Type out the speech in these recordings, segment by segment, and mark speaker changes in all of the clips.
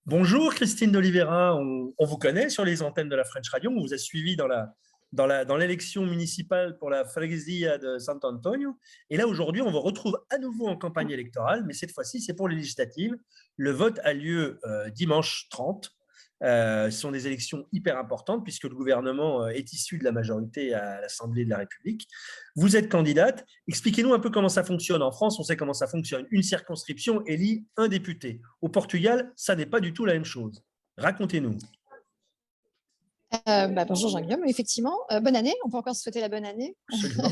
Speaker 1: Bonjour Christine d'Oliveira, on vous connaît sur les antennes de la French Radio, on vous a suivi dans l'élection municipale pour la Freguesia de Santo Antonio. Et là, aujourd'hui, on vous retrouve à nouveau en campagne électorale, mais cette fois-ci, c'est pour les législatives. Le vote a lieu dimanche 30. Ce sont des élections hyper importantes puisque le gouvernement est issu de la majorité à l'Assemblée de la République. Vous êtes candidate. Expliquez-nous un peu comment ça fonctionne. En France, on sait comment ça fonctionne. Une circonscription élit un député. Au Portugal, ça n'est pas du tout la même chose. Racontez-nous.
Speaker 2: Bonjour Jean-Guillaume, effectivement, bonne année, on peut encore se souhaiter la bonne année.
Speaker 1: Absolument.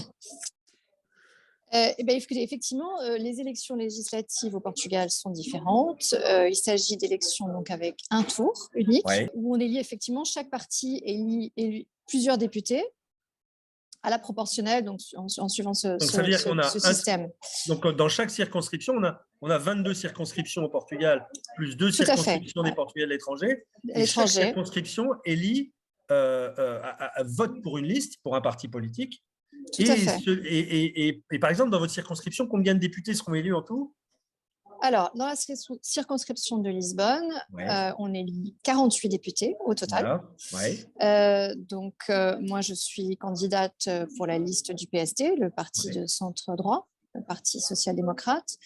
Speaker 2: Écoutez, effectivement, les élections législatives au Portugal sont différentes. Il s'agit d'élections donc avec un tour unique, où on élit effectivement, chaque parti élit plusieurs députés à la proportionnelle, donc en suivant ce système.
Speaker 1: Donc, dans chaque circonscription, on a 22 circonscriptions au Portugal, plus 2 circonscriptions des Portugais de l'étranger. Et chaque circonscription élit, vote pour une liste, pour un parti politique. Et par exemple, dans votre circonscription, combien de députés seront élus en tout?
Speaker 2: Alors, dans la circonscription de Lisbonne, on élit 48 députés au total. Moi, je suis candidate pour la liste du PSD, le parti de centre-droit, le Parti social-démocrate.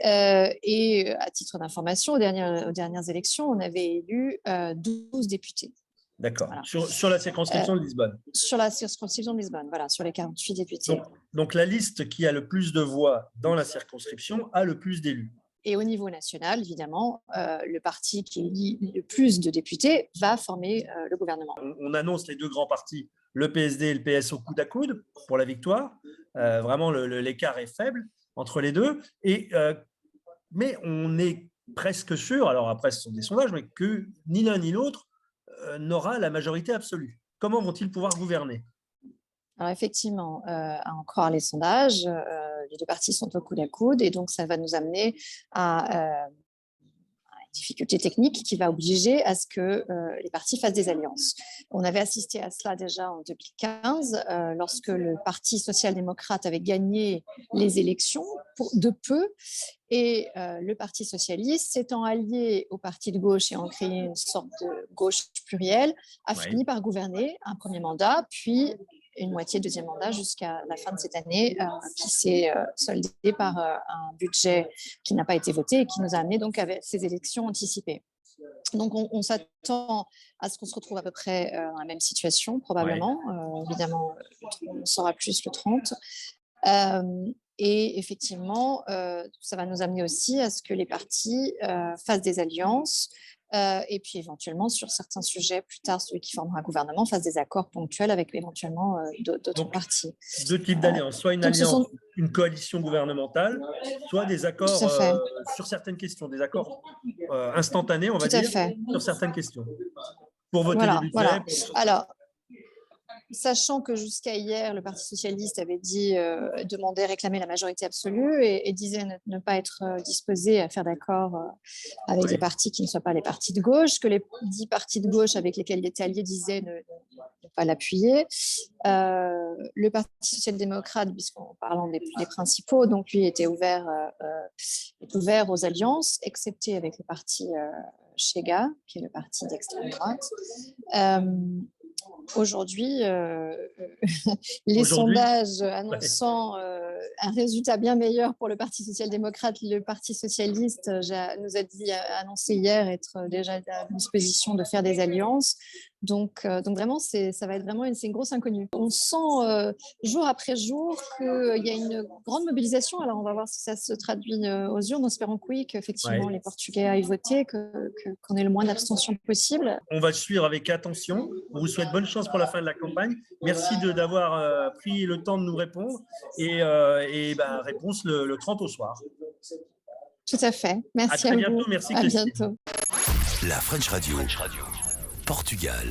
Speaker 2: Et à titre d'information, aux dernières élections, on avait élu 12 députés.
Speaker 1: D'accord. Voilà. Sur la circonscription de Lisbonne.
Speaker 2: Sur la circonscription de Lisbonne, voilà, sur les 48 députés.
Speaker 1: Donc, la liste qui a le plus de voix dans la circonscription a le plus d'élus.
Speaker 2: Et au niveau national, évidemment, le parti qui élit le plus de députés va former le gouvernement.
Speaker 1: On annonce les deux grands partis, le PSD et le PS, au coude à coude pour la victoire. Vraiment, l'écart est faible entre les deux. Mais on est presque sûr, alors après ce sont des sondages, mais que ni l'un ni l'autre n'aura la majorité absolue. Comment vont-ils pouvoir gouverner?
Speaker 2: Alors effectivement, à en croire les sondages, les deux partis sont au coude à coude et donc ça va nous amener à une difficulté technique qui va obliger à ce que les partis fassent des alliances. On avait assisté à cela déjà en 2015, lorsque le Parti social-démocrate avait gagné les élections de peu, et le Parti socialiste, s'étant allié au parti de gauche et en créé une sorte de gauche plurielle, a fini par gouverner un premier mandat, puis une moitié de deuxième mandat jusqu'à la fin de cette année, qui s'est soldé par un budget qui n'a pas été voté et qui nous a amené donc à ces élections anticipées. Donc on s'attend à ce qu'on se retrouve à peu près dans la même situation, probablement. Évidemment, on saura plus le 30. Et effectivement, ça va nous amener aussi à ce que les partis fassent des alliances et puis éventuellement, sur certains sujets, plus tard, celui qui formera un gouvernement fasse des accords ponctuels avec éventuellement d'autres partis.
Speaker 1: Deux types d'alliances, soit une alliance, une coalition gouvernementale, soit des accords sur certaines questions, des accords instantanés, on va dire, sur certaines questions. Pour voter des budgets.
Speaker 2: Alors, sachant que jusqu'à hier, le Parti socialiste avait dit demander, réclamer la majorité absolue et disait ne pas être disposé à faire d'accord avec des partis qui ne soient pas les partis de gauche, que les 10 partis de gauche avec lesquels il était allié disaient ne pas l'appuyer. Le Parti social-démocrate, puisqu'en parlant des principaux, donc lui était ouvert aux alliances, excepté avec le parti Chega, qui est le parti d'extrême droite. Aujourd'hui, les sondages annonçant un résultat bien meilleur pour le Parti social-démocrate, le Parti socialiste nous a annoncé hier être déjà à disposition de faire des alliances. Donc vraiment, ça va être vraiment c'est une grosse inconnue. On sent jour après jour qu'il y a une grande mobilisation. Alors on va voir si ça se traduit aux urnes, en espérant que oui, qu'effectivement les Portugais aillent voter, qu'on ait le moins d'abstention possible.
Speaker 1: On va suivre avec attention. On vous souhaite bonne chance pour la fin de la campagne. Merci d'avoir pris le temps de nous répondre et réponse le 30 au soir.
Speaker 2: Tout à fait. Merci
Speaker 1: à très bientôt. Merci
Speaker 2: à
Speaker 1: Christine.
Speaker 2: Bientôt.
Speaker 3: La French Radio. Portugal.